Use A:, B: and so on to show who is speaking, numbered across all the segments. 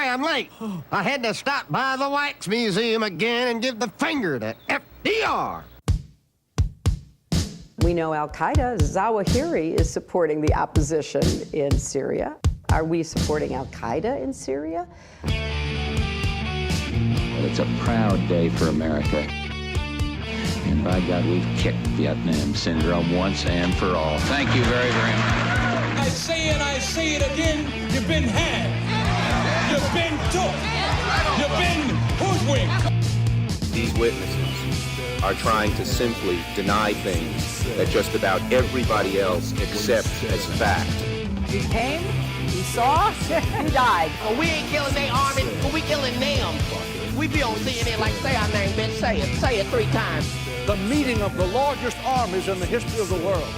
A: sorry I'm late. I had to stop by the Wax Museum again and give the finger to FDR.
B: We know Al-Qaeda, Zawahiri, is supporting the opposition in Syria. Are we supporting Al-Qaeda in Syria?
C: Well, it's a proud day for America. And by God, we've kicked Vietnam syndrome once and for all. Thank you very, very much.
D: I say it again, you've been had. You've been took. You've been hoodwinked.
E: These witnesses are trying to simply deny things that just about everybody else accepts as fact.
B: He came, he saw, he died.
F: Well, we ain't killing their army, but we killing them. We be on CNN like, say our name, bitch, say it 3 times.
G: The meeting of the largest armies in the history of the world.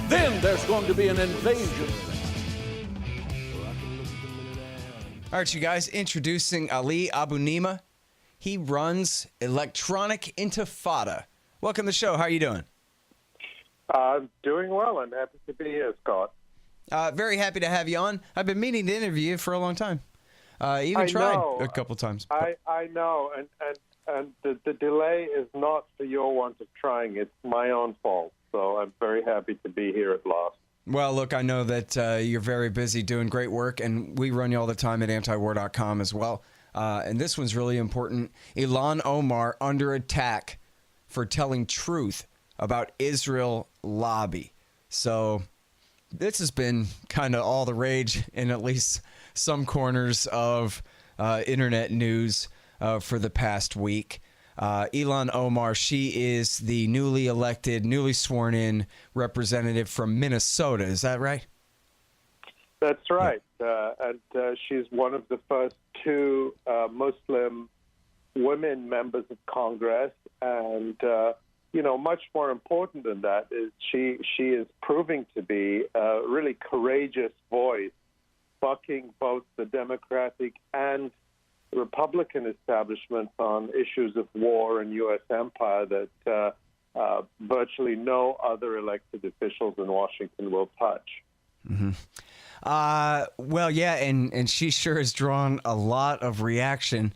G: Then there's going to be an invasion.
H: All right, you guys, introducing Ali Abunimah. He runs Electronic Intifada. Welcome to the show. How are you doing?
I: I'm doing well and happy to be here, Scott.
H: Very happy to have you on. I've been meaning to interview you for a long time. Even tried a couple times.
I: I know, and the delay is not for your want of trying. It's my own fault. So I'm very happy to be here at last.
H: Well, look, I know that you're very busy doing great work, and we run you all the time at antiwar.com as well. And this one's really important. Ilhan Omar under attack for telling truth about Israel lobby. So this has been kind of all the rage in at least some corners of internet news for the past week. Ilhan Omar, she is the newly elected, newly sworn in representative from Minnesota. Is that right?
I: That's right. And she's one of the first 2 Muslim women members of Congress. And, much more important than that is she is proving to be a really courageous voice, bucking both the Democratic and Republican establishments on issues of war and U.S. empire that virtually no other elected officials in Washington will touch.
H: Mm-hmm. Well, yeah, and she sure has drawn a lot of reaction.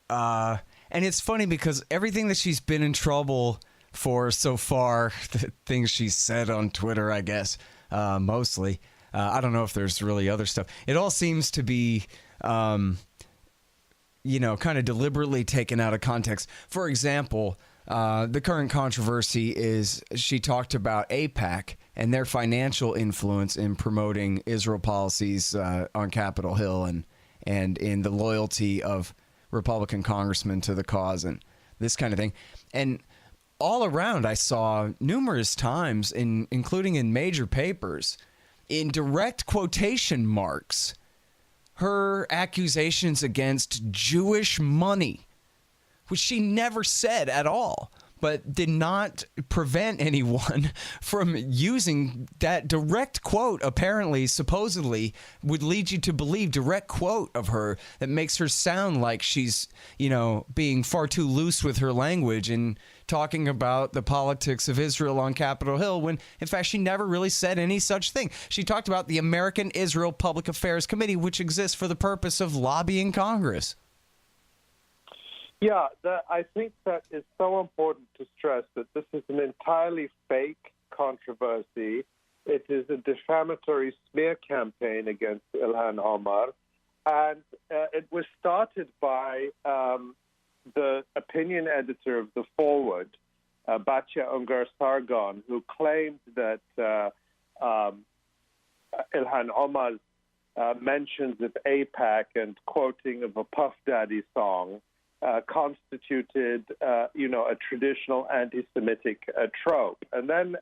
H: And it's funny because everything that she's been in trouble for so far, the things she's said on Twitter, I guess, mostly. I don't know if there's really other stuff. It all seems to be kind of deliberately taken out of context. For example, the current controversy is she talked about AIPAC and their financial influence in promoting Israel policies on Capitol Hill and in the loyalty of Republican congressmen to the cause and this kind of thing. And all around, I saw numerous times, including in major papers, in direct quotation marks, her accusations against Jewish money, which she never said at all, but did not prevent anyone from using that direct quote. Apparently, supposedly, would lead you to believe direct quote of her that makes her sound like she's, being far too loose with her language and talking about the politics of Israel on Capitol Hill when, in fact, she never really said any such thing. She talked about the American Israel Public Affairs Committee, which exists for the purpose of lobbying Congress.
I: Yeah, I think that is so important to stress that this is an entirely fake controversy. It is a defamatory smear campaign against Ilhan Omar. And it was started by the opinion editor of The Forward, Batya Ungar Sargon, who claimed that Ilhan Omar's mentions of AIPAC and quoting of a Puff Daddy song constituted, a traditional anti-Semitic trope. And then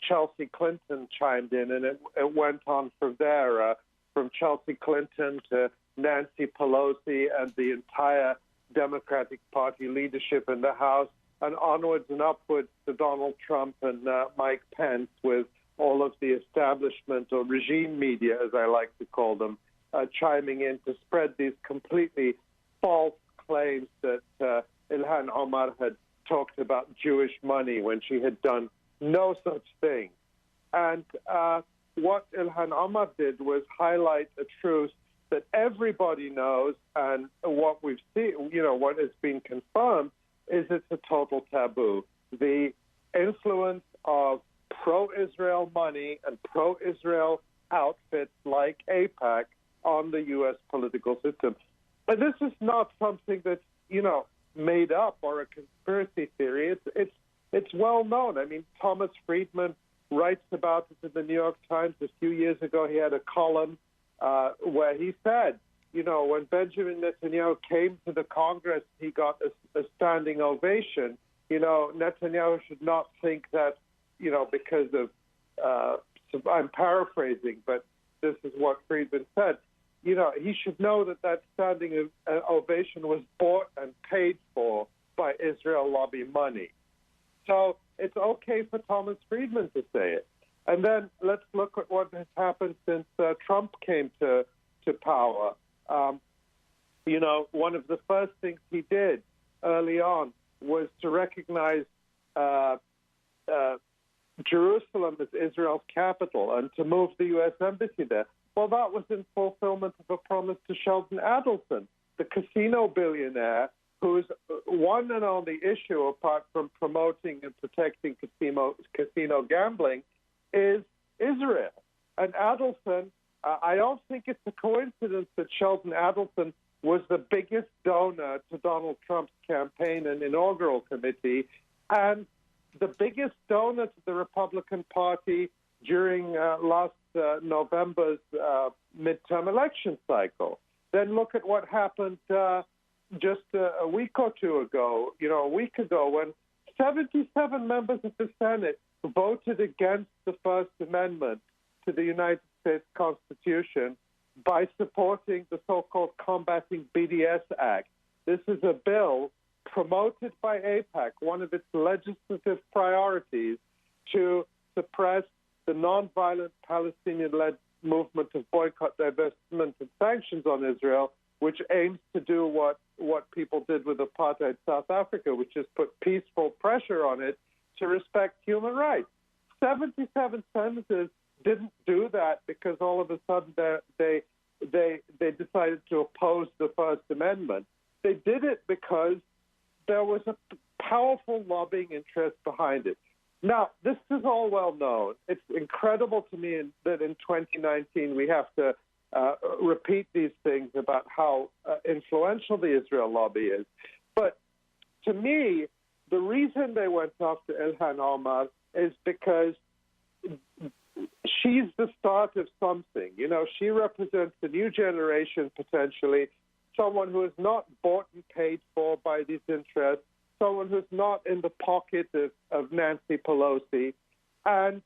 I: Chelsea Clinton chimed in, and it went on from there, from Chelsea Clinton to Nancy Pelosi and the entire Democratic Party leadership in the House, and onwards and upwards to Donald Trump and Mike Pence, with all of the establishment or regime media, as I like to call them, chiming in to spread these completely false claims that Ilhan Omar had talked about Jewish money when she had done no such thing. And what Ilhan Omar did was highlight a truth that everybody knows, and what we've seen, what has been confirmed, is it's a total taboo. The influence of pro-Israel money and pro-Israel outfits like AIPAC on the U.S. political system. But this is not something that's, made up or a conspiracy theory. It's well known. I mean, Thomas Friedman writes about it in the New York Times. A few years ago, he had a column where he said, when Benjamin Netanyahu came to the Congress, he got a standing ovation. Netanyahu should not think that, because of, I'm paraphrasing, but this is what Friedman said, he should know that standing ovation was bought and paid for by Israel lobby money. So it's okay for Thomas Friedman to say it. And then let's look at what has happened since Trump came to power. One of the first things he did early on was to recognize Jerusalem as Israel's capital and to move the U.S. embassy there. Well, that was in fulfillment of a promise to Sheldon Adelson, the casino billionaire whose one and only issue, apart from promoting and protecting casino gambling, is Israel. And Adelson, I don't think it's a coincidence that Sheldon Adelson was the biggest donor to Donald Trump's campaign and inaugural committee, and the biggest donor to the Republican Party during last November's midterm election cycle. Then look at what happened just a week or two ago, a week ago, when 77 members of the Senate voted against the First Amendment to the United States Constitution by supporting the so-called Combating BDS Act. This is a bill promoted by AIPAC, one of its legislative priorities, to suppress the nonviolent Palestinian-led movement of boycott, divestment, and sanctions on Israel, which aims to do what people did with apartheid South Africa, which is put peaceful pressure on it to respect human rights. 77 senators didn't do that because all of a sudden they decided to oppose the First Amendment. They did it because there was a powerful lobbying interest behind it. Now, this is all well known. It's incredible to me that in 2019 we have to repeat these things about how influential the Israel lobby is. But to me, the reason they went after Ilhan Omar is because she's the start of something. She represents a new generation, potentially, someone who is not bought and paid for by these interests, someone who's not in the pocket of Nancy Pelosi. And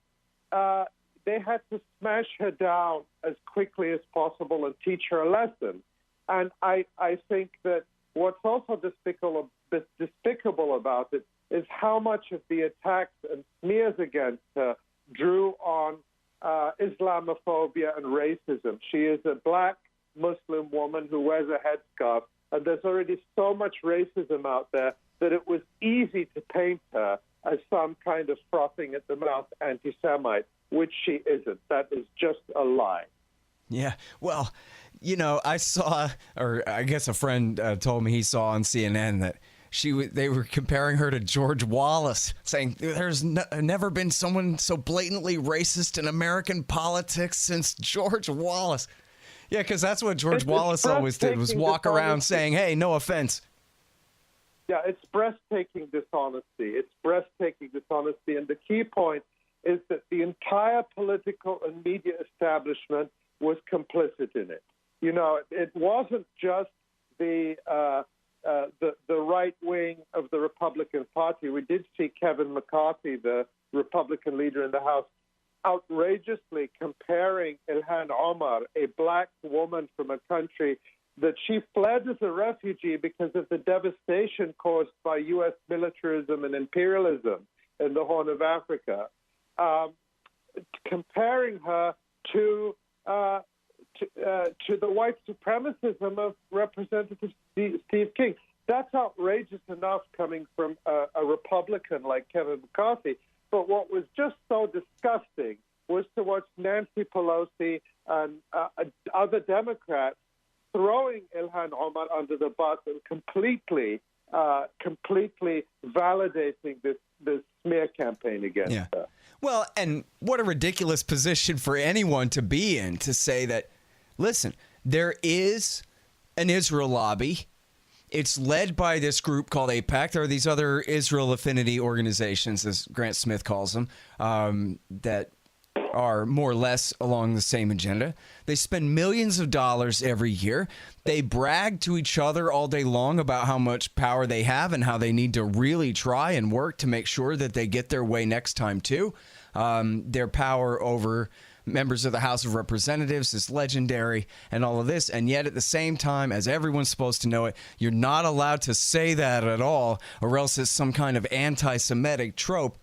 I: they had to smash her down as quickly as possible and teach her a lesson. And I think that what's also despicable about it is how much of the attacks and smears against her drew on Islamophobia and racism. She is a black Muslim woman who wears a headscarf, and there's already so much racism out there that it was easy to paint her as some kind of frothing at the mouth anti-Semite, which she isn't. That is just a lie.
H: Yeah, well, I saw, or I guess a friend told me he saw on CNN that they were comparing her to George Wallace, saying there's never been someone so blatantly racist in American politics since George Wallace. Yeah, because that's what George Wallace always did, was walk around saying, hey, no offense.
I: Yeah, it's breathtaking dishonesty. It's breathtaking dishonesty. And the key point is that the entire political and media establishment was complicit in it. It wasn't just the right wing of the Republican Party. We did see Kevin McCarthy, the Republican leader in the House, outrageously comparing Ilhan Omar, a black woman from a country that she fled as a refugee because of the devastation caused by U.S. militarism and imperialism in the Horn of Africa, comparing her to the white supremacism of Representative Steve King. That's outrageous enough coming from a Republican like Kevin McCarthy. But what was just so disgusting was to watch Nancy Pelosi and other Democrats throwing Ilhan Omar under the bus and completely validating this smear campaign against her.
H: Well, and what a ridiculous position for anyone to be in, to say that, listen, there is an Israel lobby. It's led by this group called AIPAC. There are these other Israel affinity organizations, as Grant Smith calls them, that are more or less along the same agenda. They spend millions of dollars every year. They brag to each other all day long about how much power they have and how they need to really try and work to make sure that they get their way next time too. Their power over members of the House of Representatives is legendary and all of this. And yet at the same time, as everyone's supposed to know it, you're not allowed to say that at all, or else it's some kind of anti-Semitic trope.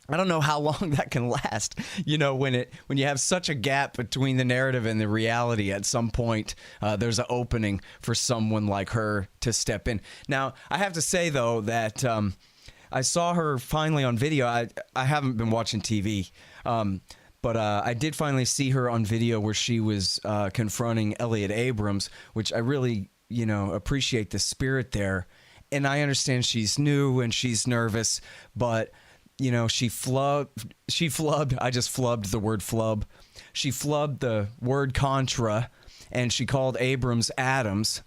H: I don't know how long that can last. You know, when you have such a gap between the narrative and the reality, at some point there's an opening for someone like her to step in. Now, I have to say, though, that I saw her finally on video. I haven't been watching TV, but I did finally see her on video where she was confronting Elliot Abrams, which I really, appreciate the spirit there. And I understand she's new and she's nervous, but she flubbed. I just flubbed the word flub. She flubbed the word contra, and she called Abrams Adams,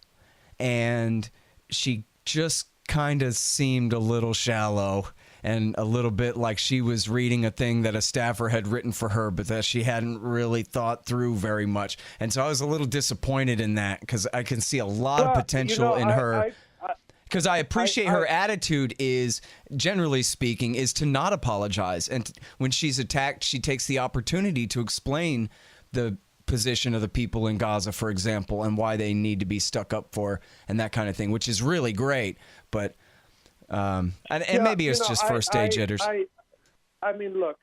H: and she just kind of seemed a little shallow and a little bit like she was reading a thing that a staffer had written for her, but that she hadn't really thought through very much. And so I was a little disappointed in that, because I can see a lot of potential in her. Because I appreciate her attitude is, generally speaking, is to not apologize. And when she's attacked, she takes the opportunity to explain the position of the people in Gaza, for example, and why they need to be stuck up for and that kind of thing, which is really great. But maybe it's just first-day jitters.
I: I mean, look,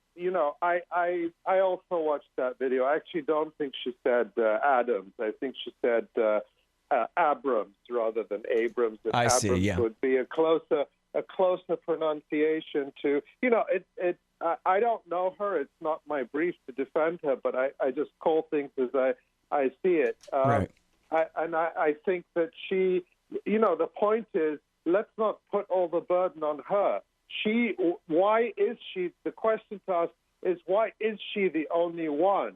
I: I also watched that video. I actually don't think she said Adams. I think she said Abrams rather than Abrams. And
H: I see. Yeah,
I: would be a closer pronunciation to. I don't know her. It's not my brief to defend her, but I just call things as I see it.
H: Right.
I: I think that she. The point is, let's not put all the burden on her. Why is she? The question to us is, why is she the only one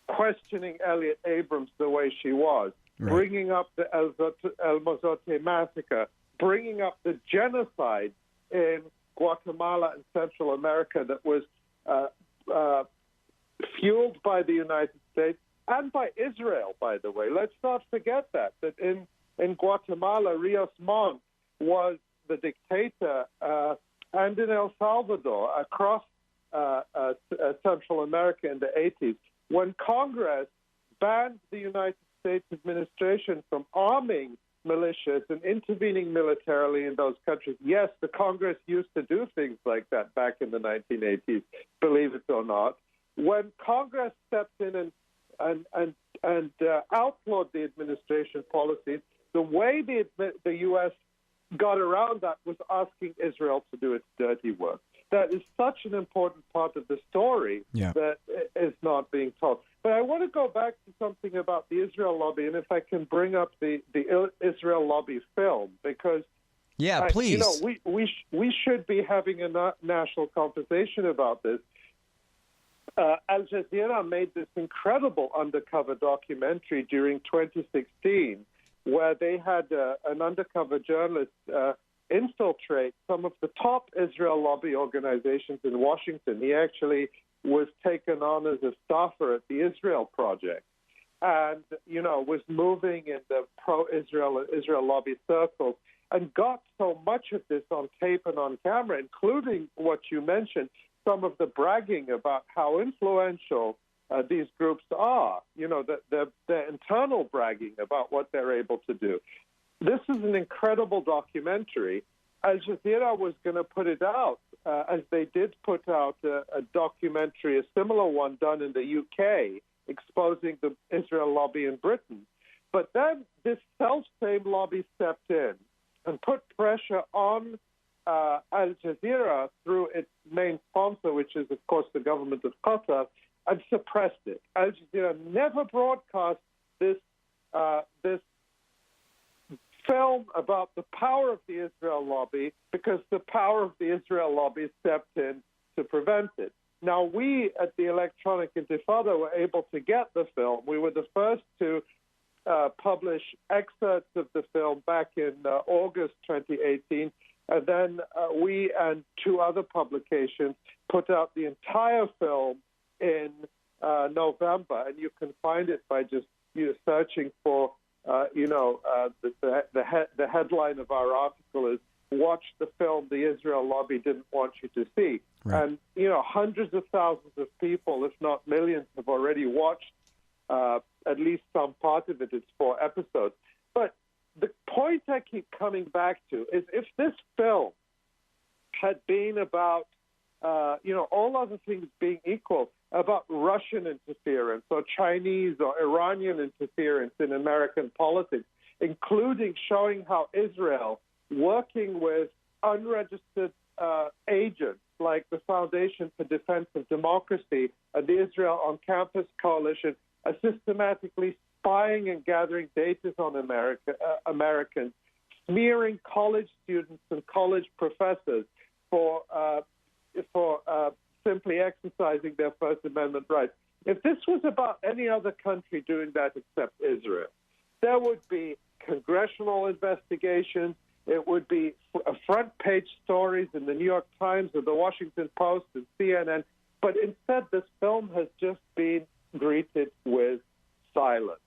I: questioning Elliot Abrams the way she was, bringing up the El Mozote massacre, bringing up the genocide in Guatemala and Central America that was fueled by the United States and by Israel, by the way. Let's not forget that in Guatemala, Rios Montt was the dictator, and in El Salvador, across Central America in the 80s, when Congress banned the United States administration from arming militias and intervening militarily in those countries. Yes, the Congress used to do things like that back in the 1980s, believe it or not. When Congress stepped in and outlawed the administration policies, the way the U.S. got around that was asking Israel to do its dirty work. That is such an important part of the story that is not being told. But I want to go back to something about the Israel lobby, and if I can bring up the Israel lobby film, because
H: please.
I: We should be having a national conversation about this. Al Jazeera made this incredible undercover documentary during 2016, where they had an undercover journalist infiltrate some of the top Israel lobby organizations in Washington. He actually was taken on as a staffer at the Israel Project and, was moving in the pro-Israel lobby circles and got so much of this on tape and on camera, including what you mentioned, some of the bragging about how influential these groups are, their internal bragging about what they're able to do. This is an incredible documentary. Al Jazeera was going to put it out, as they did put out a documentary, a similar one done in the UK, exposing the Israel lobby in Britain. But then this self-same lobby stepped in and put pressure on Al Jazeera through its main sponsor, which is, of course, the government of Qatar, and suppressed it. Al Jazeera never broadcast this this film about the power of the Israel lobby because the power of the Israel lobby stepped in to prevent it. Now, we at the Electronic Intifada were able to get the film. We were the first to publish excerpts of the film back in August 2018. And then we and two other publications put out the entire film in November. And you can find it by just searching for, the headline of our article is "Watch the film the Israel lobby didn't want you to see." Right. And, hundreds of thousands of people, if not millions, have already watched at least some part of it. It's 4 episodes. But the point I keep coming back to is if this film had been about, all other things being equal, about Russian interference or Chinese or Iranian interference in American politics, including showing how Israel, working with unregistered agents like the Foundation for Defense of Democracy and the Israel on Campus Coalition, are systematically spying and gathering data on Americans, smearing college students and college professors for simply exercising their First Amendment rights. If this was about any other country doing that except Israel, there would be congressional investigations. It would be front-page stories in the New York Times or the Washington Post and CNN. But instead, this film has just been greeted with silence.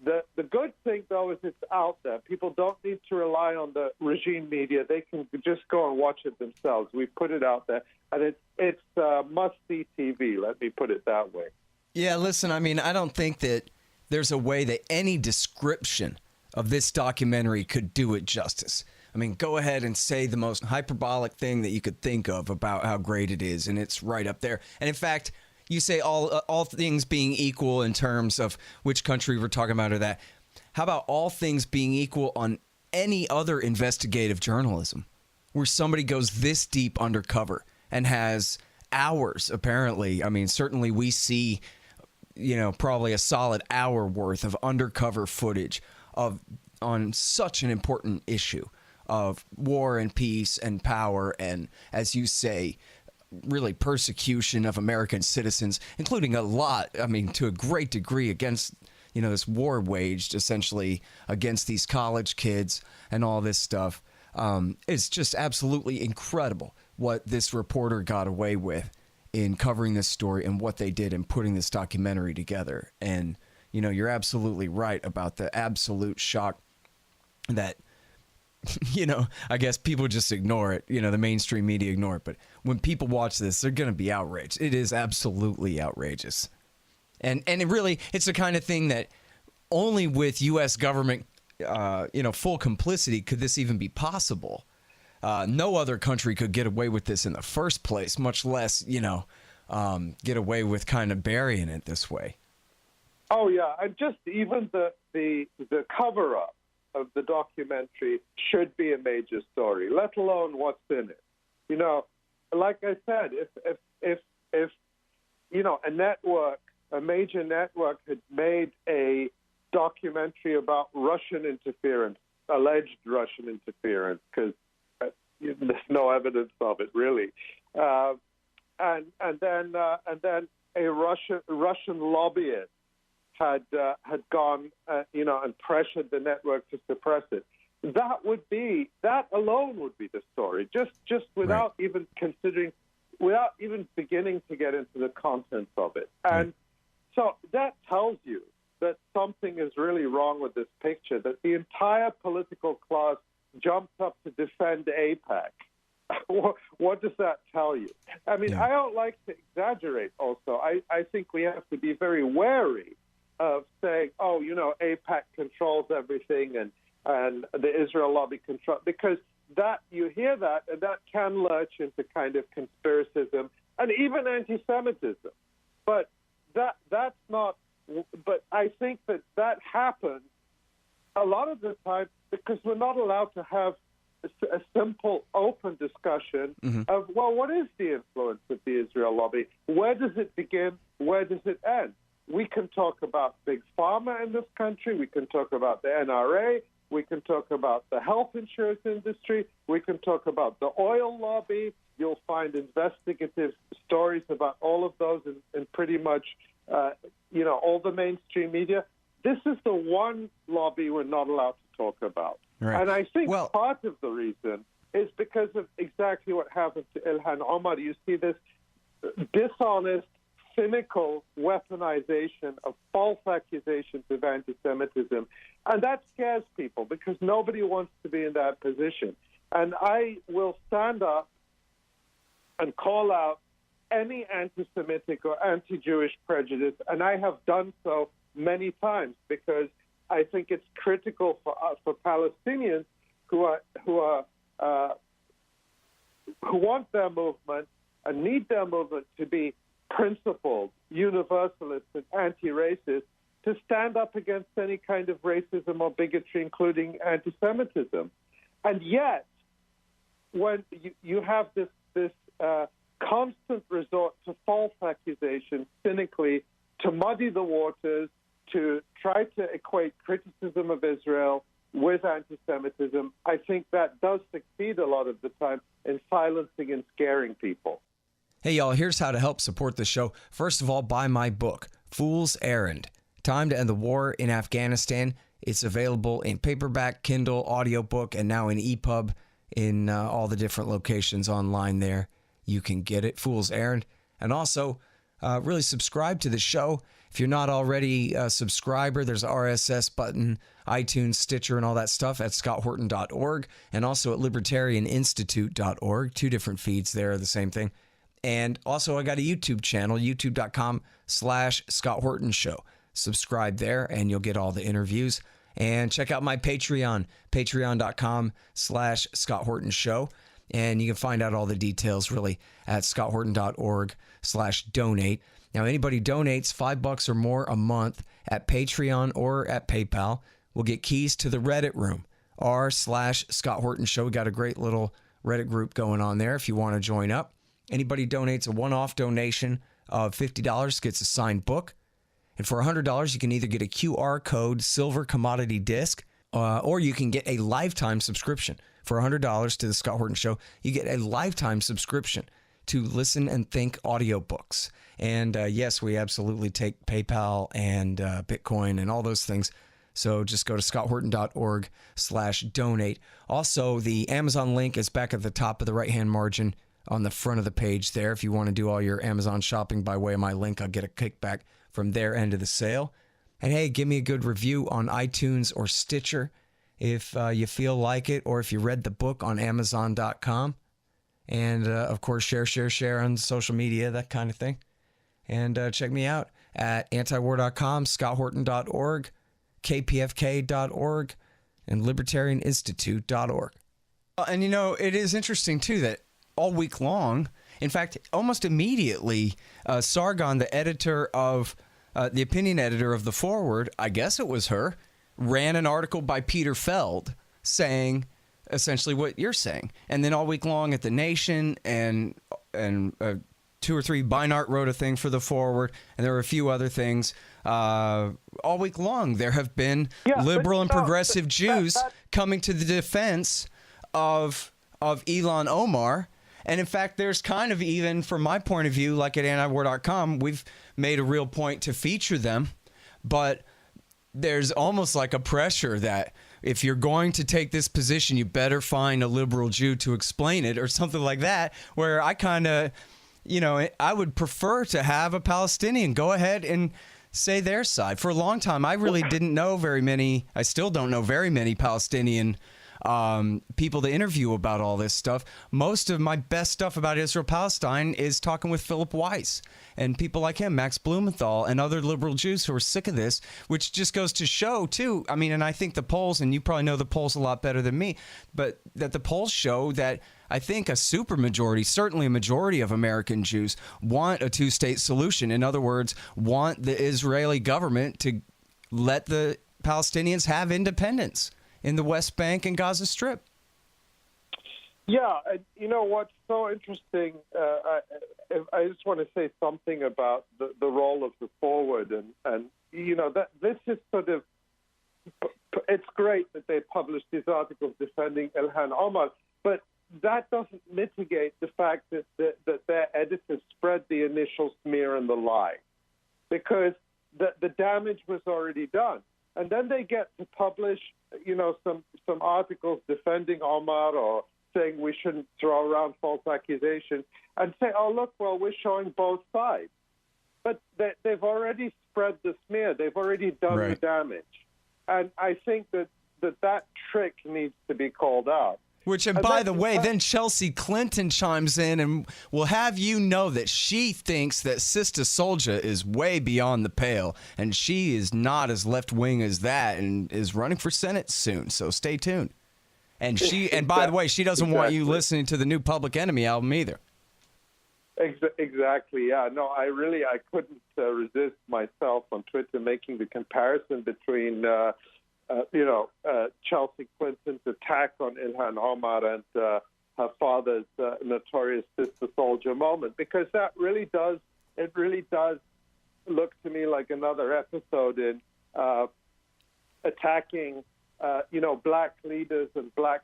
I: The good thing, though, is it's out there. People don't need to rely on the regime media. They can just go and watch it themselves. We put it out there, and it's must-see TV, let me put it that way.
H: Yeah, listen, I mean, I don't think that there's a way that any description of this documentary could do it justice. I mean, go ahead and say the most hyperbolic thing that you could think of about how great it is, and it's right up there. And in fact, you say all things being equal in terms of which country we're talking about or that. How about all things being equal on any other investigative journalism where somebody goes this deep undercover and has hours, apparently. I mean, certainly we see, probably a solid hour worth of undercover footage on such an important issue of war and peace and power and, as you say, really persecution of American citizens, including to a great degree against, this war waged essentially against these college kids and all this stuff. It's just absolutely incredible what this reporter got away with in covering this story and what they did in putting this documentary together. And, you're absolutely right about the absolute shock that, I guess people just ignore it. The mainstream media ignore it. But when people watch this, they're going to be outraged. It is absolutely outrageous. And it's the kind of thing that only with U.S. government, full complicity could this even be possible. No other country could get away with this in the first place, much less, get away with kind of burying it this way.
I: Oh, yeah. And just even the cover-up of the documentary should be a major story, let alone what's in it. Like I said, if a major network had made a documentary about Russian interference, alleged Russian interference, because there's no evidence of it really, and then a Russian lobbyist had gone, and pressured the network to suppress it. That alone would be the story. Just without even considering, without even beginning to get into the contents of it. And so that tells you that something is really wrong with this picture. That the entire political class jumped up to defend AIPAC. What does that tell you? I mean, I don't like to exaggerate. Also, I think we have to be very wary of saying, AIPAC controls everything and the Israel lobby control, because that you hear that and that can lurch into kind of conspiracism and even anti-Semitism. But that's not. But I think that happens a lot of the time because we're not allowed to have a simple, open discussion of, what is the influence of the Israel lobby? Where does it begin? Where does it end? we can talk about Big Pharma in this country. We can talk about the NRA. We can talk about the health insurance industry. We can talk about the oil lobby. You'll find investigative stories about all of those in pretty much, all the mainstream media. This is the one lobby we're not allowed to talk about.
H: Right.
I: And I think part of the reason is because of exactly what happened to Ilhan Omar. You see this dishonest, cynical weaponization of false accusations of anti-Semitism. And that scares people because nobody wants to be in that position. And I will stand up and call out any anti-Semitic or anti-Jewish prejudice, and I have done so many times because I think it's critical for Palestinians who want their movement and need their movement to be principled, universalist, and anti-racist, to stand up against any kind of racism or bigotry, including anti-Semitism. And yet, when you have this constant resort to false accusations, cynically, to muddy the waters, to try to equate criticism of Israel with anti-Semitism, I think that does succeed a lot of the time in silencing and scaring people.
H: Hey, y'all, here's how to help support the show. First of all, buy my book, Fool's Errand, Time to End the War in Afghanistan. It's available in paperback, Kindle, audiobook, and now in EPUB in all the different locations online there. You can get it, Fool's Errand. And also, really subscribe to the show. If you're not already a subscriber, there's an RSS button, iTunes, Stitcher, and all that stuff at scotthorton.org, and also at libertarianinstitute.org. Two different feeds there are the same thing. And also, I got a YouTube channel, youtube.com/Scott Horton Show. Subscribe there, and you'll get all the interviews. And check out my Patreon, patreon.com/Scott Horton Show. And you can find out all the details really at scotthorton.org/donate. Now, anybody donates $5 or more a month at Patreon or at PayPal will get keys to the Reddit room, r/Scott Horton Show. We got a great little Reddit group going on there if you want to join up. Anybody donates a one-off donation of $50 gets a signed book. And for $100, you can either get a QR code silver commodity disc, or you can get a lifetime subscription. For $100 to the Scott Horton Show, you get a lifetime subscription to Listen and Think audiobooks. And yes, we absolutely take PayPal and Bitcoin and all those things. So just go to scotthorton.org/donate. Also, the Amazon link is back at the top of the right-hand margin on the front of the page there. If you want to do all your Amazon shopping by way of my link, I'll get a kickback from their end of the sale. And hey, give me a good review on iTunes or Stitcher if you feel like it, or if you read the book on Amazon.com. And of course, share on social media, that kind of thing. And check me out at antiwar.com, scotthorton.org, kpfk.org, and libertarianinstitute.org. And it is interesting too that all week long, in fact, almost immediately, Sargon, the editor of the opinion editor of The Forward, I guess it was her, ran an article by Peter Feld saying essentially what you're saying. And then all week long at The Nation and 2 or 3, Beinart wrote a thing for The Forward, and there were a few other things. All week long, there have been liberal and progressive Jews coming to the defense of Ilhan Omar. And in fact, there's kind of even, from my point of view, like at antiwar.com, we've made a real point to feature them. But there's almost like a pressure that if you're going to take this position, you better find a liberal Jew to explain it or something like that, where I kind of, I would prefer to have a Palestinian go ahead and say their side. For a long time, I really didn't know very many, I still don't know very many Palestinian people to interview about all this stuff. Most of my best stuff about Israel-Palestine is talking with Philip Weiss and people like him, Max Blumenthal, and other liberal Jews who are sick of this, which just goes to show, too, and I think the polls, and you probably know the polls a lot better than me, but that the polls show that I think a supermajority, certainly a majority of American Jews, want a two-state solution. In other words, want the Israeli government to let the Palestinians have independence in the West Bank and Gaza Strip.
I: Yeah, you know what's so interesting? I just want to say something about the role of the forward, and you know that this is sort of. It's great that they publish these articles defending Ilhan Omar, but that doesn't mitigate the fact that their editors spread the initial smear and the lie, because the damage was already done. And then they get to publish, you know, some articles defending Omar or saying we shouldn't throw around false accusations, and say, oh, look, well, we're showing both sides. But they've already spread the smear. They've already done the damage. And I think that trick needs to be called out.
H: Which, and by the way, then Chelsea Clinton chimes in and will have you know that she thinks that Sister Soldier is way beyond the pale, and she is not as left-wing as that and is running for Senate soon, so stay tuned. And by the way, she doesn't want you listening to the new Public Enemy album either.
I: Exactly, yeah. No, I couldn't resist myself on Twitter making the comparison between Chelsea Clinton's attack on Ilhan Omar and her father's notorious Sister Soldier moment, because that really does look to me like another episode in attacking black leaders and black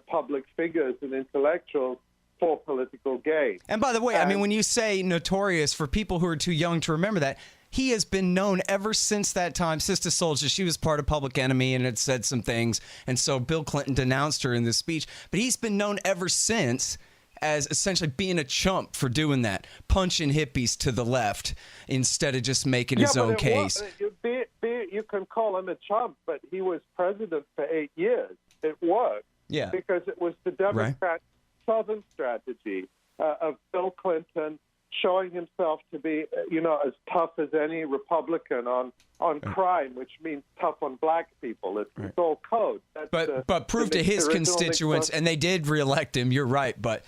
I: public figures and intellectuals for political gain.
H: And by the way, I mean, when you say notorious, for people who are too young to remember that, he has been known ever since that time. Sister Soldier, she was part of Public Enemy and had said some things, and so Bill Clinton denounced her in this speech. But he's been known ever since as essentially being a chump for doing that, punching hippies to the left instead of just making his own case.
I: You can call him a chump, but he was president for 8 years. It worked.
H: Yeah.
I: Because it was the Democrat Southern strategy of Bill Clinton showing himself to be, as tough as any Republican on crime, which means tough on black people. It's all code.
H: But prove to his constituents, and they did reelect him. You're right, but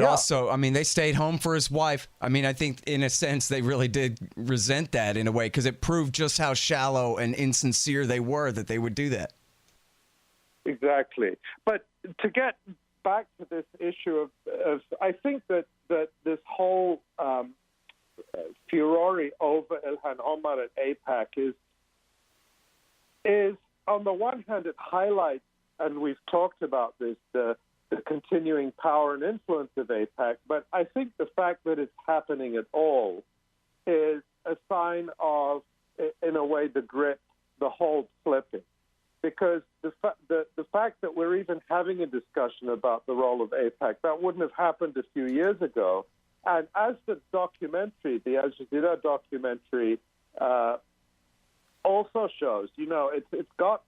H: also, I mean, they stayed home for his wife. I mean, I think in a sense they really did resent that in a way, because it proved just how shallow and insincere they were that they would do that.
I: Exactly. But to get back to this issue of I think that this whole furore over Ilhan Omar at AIPAC is on the one hand, it highlights, and we've talked about this, the continuing power and influence of AIPAC, but I think the fact that it's happening at all is a sign of, in a way, the grit, the hold slipping. Because the fact that we're even having a discussion about the role of AIPAC, that wouldn't have happened a few years ago. And as the documentary, the Al Jazeera documentary, also shows, it's got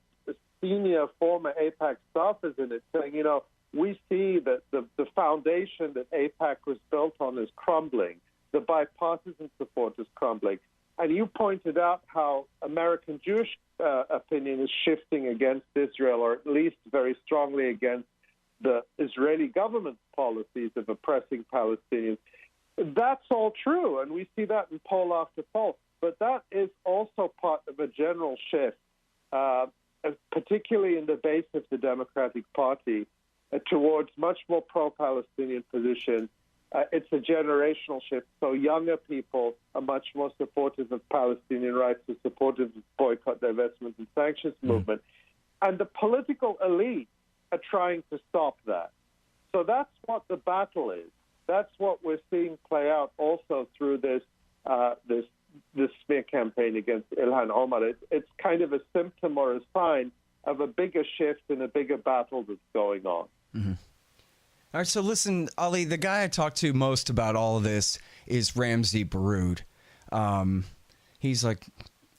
I: senior former AIPAC staffers in it saying, we see that the foundation that AIPAC was built on is crumbling. The bipartisan support is crumbling. And you pointed out how American Jewish opinion is shifting against Israel, or at least very strongly against the Israeli government's policies of oppressing Palestinians. That's all true, and we see that in poll after poll. But that is also part of a general shift, particularly in the base of the Democratic Party, towards much more pro-Palestinian positions. It's a generational shift. So younger people are much more supportive of Palestinian rights, are supportive of boycott, divestment, and sanctions movement. And the political elite are trying to stop that. So that's what the battle is. That's what we're seeing play out also through this smear campaign against Ilhan Omar. It's kind of a symptom or a sign of a bigger shift and a bigger battle that's going on.
H: Mm-hmm. All right, so listen, Ali, the guy I talk to most about all of this is Ramzi Baroud. He's like,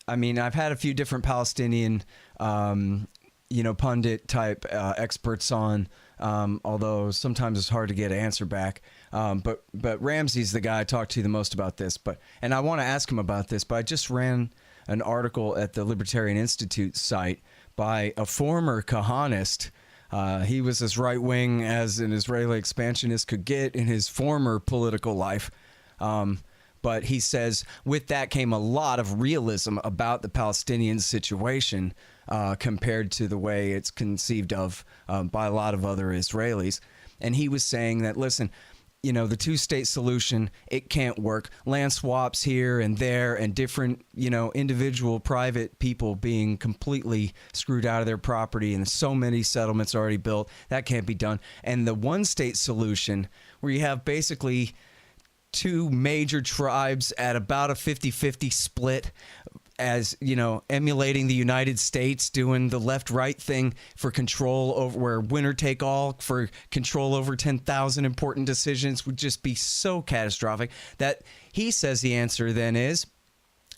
H: I mean, I've had a few different Palestinian, pundit type experts on, although sometimes it's hard to get an answer back. But Ramzi's the guy I talk to the most about this. And I want to ask him about this, but I just ran an article at the Libertarian Institute site by a former Kahanist. He was as right-wing as an Israeli expansionist could get in his former political life. But he says with that came a lot of realism about the Palestinian situation compared to the way it's conceived of by a lot of other Israelis. and he was saying that, listen, you know, the two-state solution, it can't work. Land swaps here and there and different, you know, individual private people being completely screwed out of their property and so many settlements already built, that can't be done. And the one-state solution, where you have basically two major tribes at about a 50-50 split, as, you know, emulating the United States, doing the left-right thing for control over, where winner take all for control over 10,000 important decisions, would just be so catastrophic that he says the answer then is,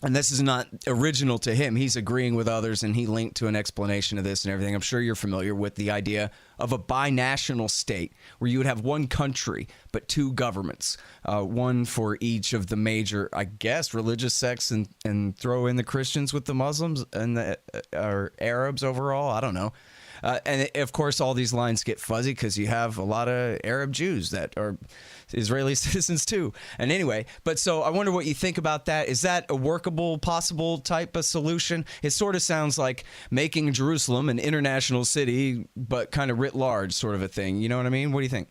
H: and this is not original to him, he's agreeing with others, and he linked to an explanation of this and everything. I'm sure you're familiar with the idea of a binational state where you would have one country but two governments, one for each of the major, I guess, religious sects, and throw in the Christians with the Muslims and the or Arabs overall. I don't know. And of course, all these lines get fuzzy because you have a lot of Arab Jews that are Israeli citizens too. And anyway, but so I wonder what you think about that. Is that a workable, possible type of solution? It sort of sounds like making Jerusalem an international city, but kind of writ large sort of a thing. You know what I mean? What do you think?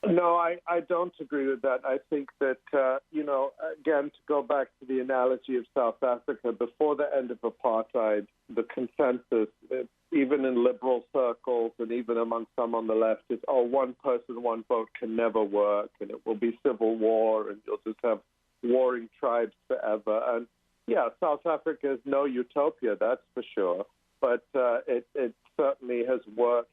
I: No, I don't agree with that. I think that, you know, again, to go back to the analogy of South Africa, before the end of apartheid, the consensus, even in liberal circles and even among some on the left, is, oh, one person, one vote can never work, and it will be civil war, and you'll just have warring tribes forever. And, yeah, South Africa is no utopia, that's for sure, but it certainly has worked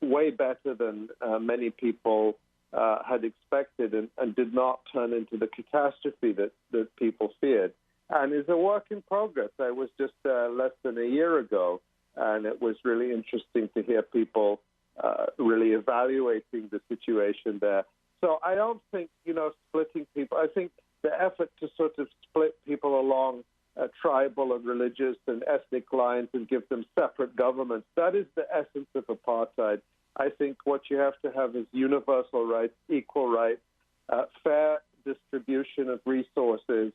I: way better than many people had expected, and did not turn into the catastrophe that people feared, and is a work in progress. I was just less than a year ago, and it was really interesting to hear people really evaluating the situation there. So I don't think, you know, splitting people, I think the effort to sort of split people along tribal and religious and ethnic lines and give them separate governments, that is the essence of apartheid. I think what you have to have is universal rights, equal rights, fair distribution of resources,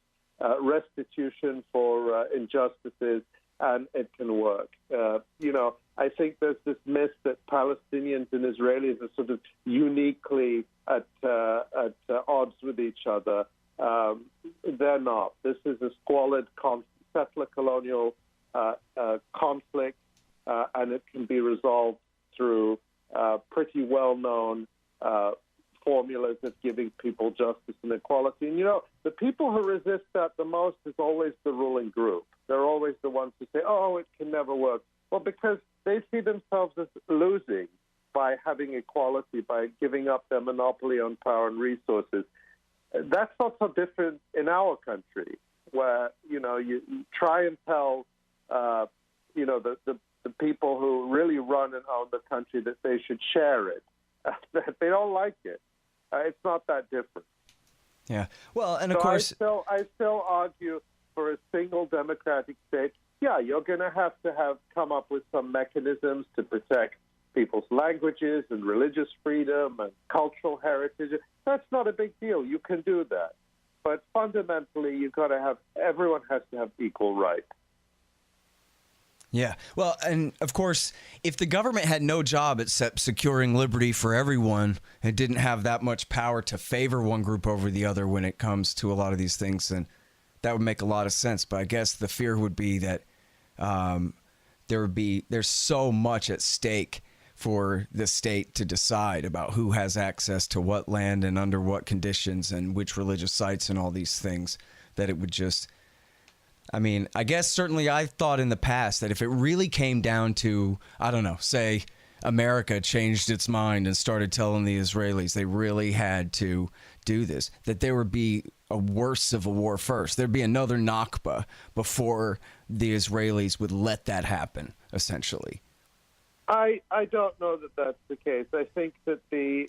I: restitution for injustices, and it can work. You know, I think there's this myth that Palestinians and Israelis are sort of uniquely at odds with each other. They're not. This is a squalid settler colonial conflict, and it can be resolved through pretty well-known formulas of giving people justice and equality. And, you know, the people who resist that the most is always the ruling group. They're always the ones who say, oh, it can never work. Well, because they see themselves as losing by having equality, by giving up their monopoly on power and resources. That's not so different in our country, where, you know, you try and tell, you know, the people who really run and own the country that they should share it. They don't like it. It's not that different.
H: Yeah. Well, and of course,
I: I still argue for a single democratic state. Yeah, you're going to have come up with some mechanisms to protect people's languages and religious freedom and cultural heritage. That's not a big deal. You can do that. But fundamentally, everyone has to have equal rights.
H: Yeah. Well, and of course, if the government had no job except securing liberty for everyone, and didn't have that much power to favor one group over the other when it comes to a lot of these things, then that would make a lot of sense. But I guess the fear would be that there's so much at stake for the state to decide about who has access to what land and under what conditions and which religious sites and all these things, that it would just, I mean, I guess certainly I thought in the past that if it really came down to, I don't know, say America changed its mind and started telling the Israelis they really had to do this, that there would be a worse civil war first. There'd be another Nakba before the Israelis would let that happen, essentially.
I: I don't know that that's the case. I think that the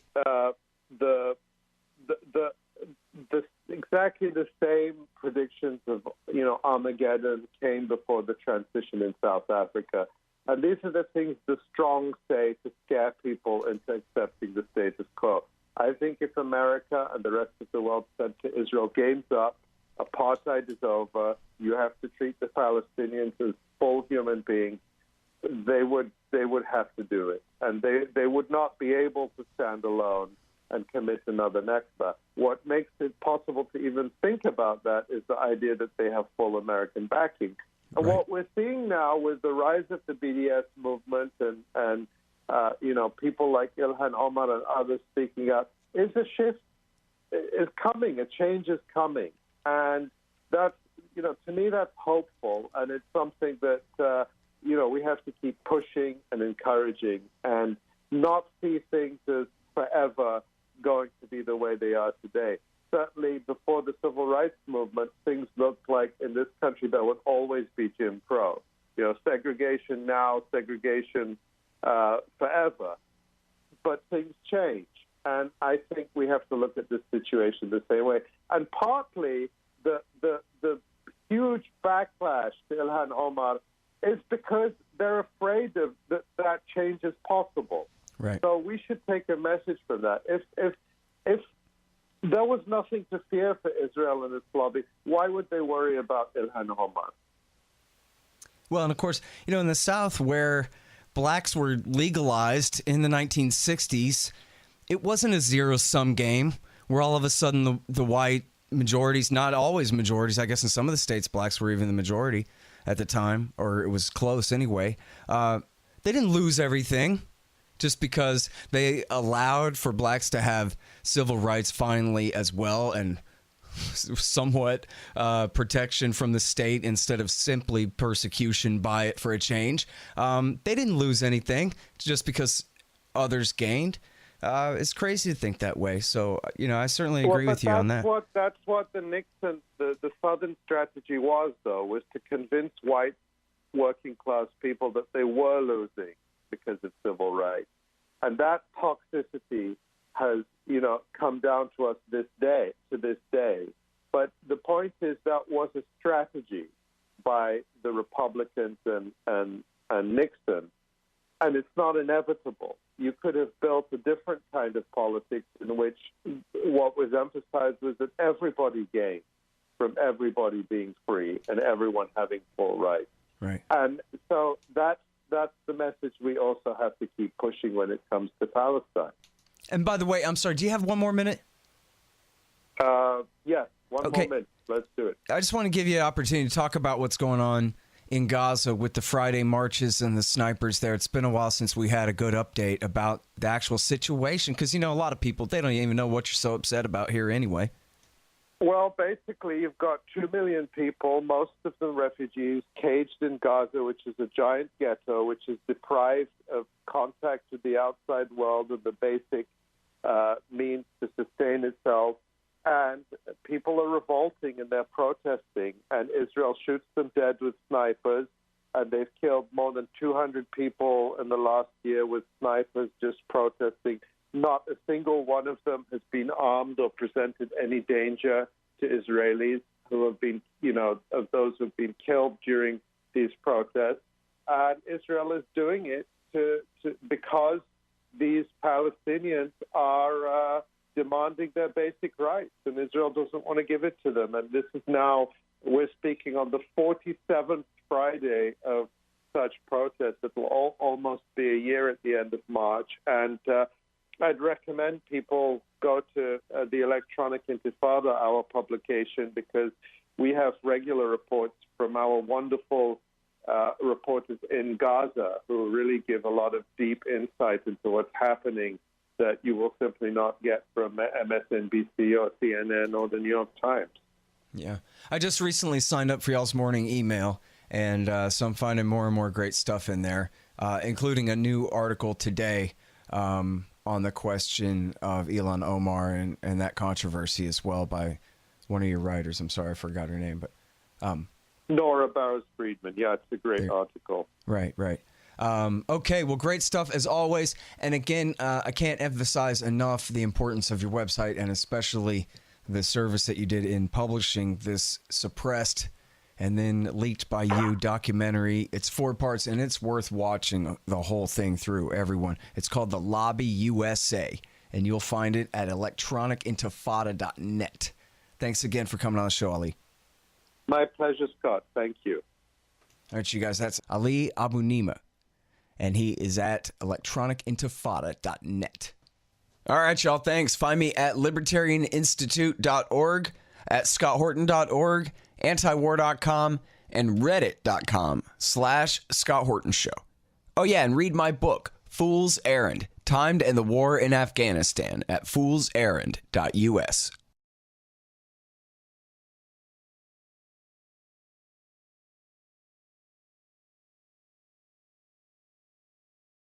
I: exactly the same predictions of, you know, Armageddon came before the transition in South Africa, and these are the things the strong say to scare people into accepting the status quo. I think if America and the rest of the world said to Israel, game's up, apartheid is over, you have to treat the Palestinians as full human beings, they would have to do it, and they would not be able to stand alone and commit another Nakba. What makes it possible to even think about that is the idea that they have full American backing. And what we're seeing now with the rise of the BDS movement and people like Ilhan Omar and others speaking up is a shift is coming. A change is coming, and that's to me that's hopeful, and it's something that we have to keep pushing and encouraging, and not see things as forever going to be the way they are today. Certainly before the civil rights movement, things looked like in this country there would always be Jim Crow. Segregation now, segregation forever. But things change. And I think we have to look at this situation the same way. And partly the huge backlash to Ilhan Omar is because they're afraid of that change is possible.
H: Right.
I: So we should take a message from that. If there was nothing to fear for Israel and its lobby, why would they worry about Ilhan Omar?
H: Well, and of course, in the South where blacks were legalized in the 1960s, it wasn't a zero-sum game where all of a sudden the white majorities, not always majorities, I guess in some of the states blacks were even the majority at the time, or it was close anyway. They didn't lose everything just because they allowed for blacks to have civil rights finally as well, and somewhat protection from the state instead of simply persecution by it for a change. They didn't lose anything just because others gained. It's crazy to think that way. So, I certainly agree with you on that.
I: That's what the Nixon, the Southern strategy was to convince white working class people that they were losing because of civil rights. And that toxicity has, come down to us to this day. But the point is that was a strategy by the Republicans and Nixon, and it's not inevitable. You could have built a different kind of politics in which what was emphasized was that everybody gained from everybody being free and everyone having full rights.
H: Right. And
I: so that's the message we also have to keep pushing when it comes to Palestine.
H: And by the way, I'm sorry, do you have one more minute?
I: Yes, one more minute. Let's do it.
H: I just want to give you an opportunity to talk about what's going on in Gaza with the Friday marches and the snipers there. It's been a while since we had a good update about the actual situation because, a lot of people, they don't even know what you're so upset about here anyway.
I: Well, basically, you've got 2 million people, most of them refugees, caged in Gaza, which is a giant ghetto, which is deprived of contact with the outside world and the basic means to sustain itself. And people are revolting and they're protesting, and Israel shoots them dead with snipers, and they've killed more than 200 people in the last year with snipers just protesting. Not a single one of them has been armed or presented any danger to Israelis who have been, of those who have been killed during these protests. And Israel is doing it because these Palestinians are demanding their basic rights, and Israel doesn't want to give it to them. And this is now, we're speaking on the 47th Friday of such protests. It will almost be a year at the end of March. And I'd recommend people go to the Electronic Intifada, our publication, because we have regular reports from our wonderful reporters in Gaza who really give a lot of deep insight into what's happening that you will simply not get from MSNBC or CNN or the New York Times.
H: Yeah. I just recently signed up for y'all's morning email, and so I'm finding more and more great stuff in there, including a new article today on the question of Ilhan Omar and that controversy as well by one of your writers. I'm sorry, I forgot her name, but
I: Nora Barrows-Friedman. Yeah, it's a great article.
H: Right. Okay, well, great stuff as always. And again, I can't emphasize enough the importance of your website and especially the service that you did in publishing this suppressed and then leaked by you documentary. It's 4 parts, and it's worth watching the whole thing through, everyone. It's called The Lobby USA, and you'll find it at electronicintifada.net. Thanks again for coming on the show, Ali.
I: My pleasure, Scott. Thank you.
H: All right, you guys, that's Ali Abunimah. and he is at electronicintifada.net. All right, y'all, thanks. Find me at libertarianinstitute.org, at scotthorton.org, antiwar.com, and reddit.com/Scott Horton Show. Oh, yeah, and read my book, Fool's Errand, Timed and the War in Afghanistan, at foolserrand.us.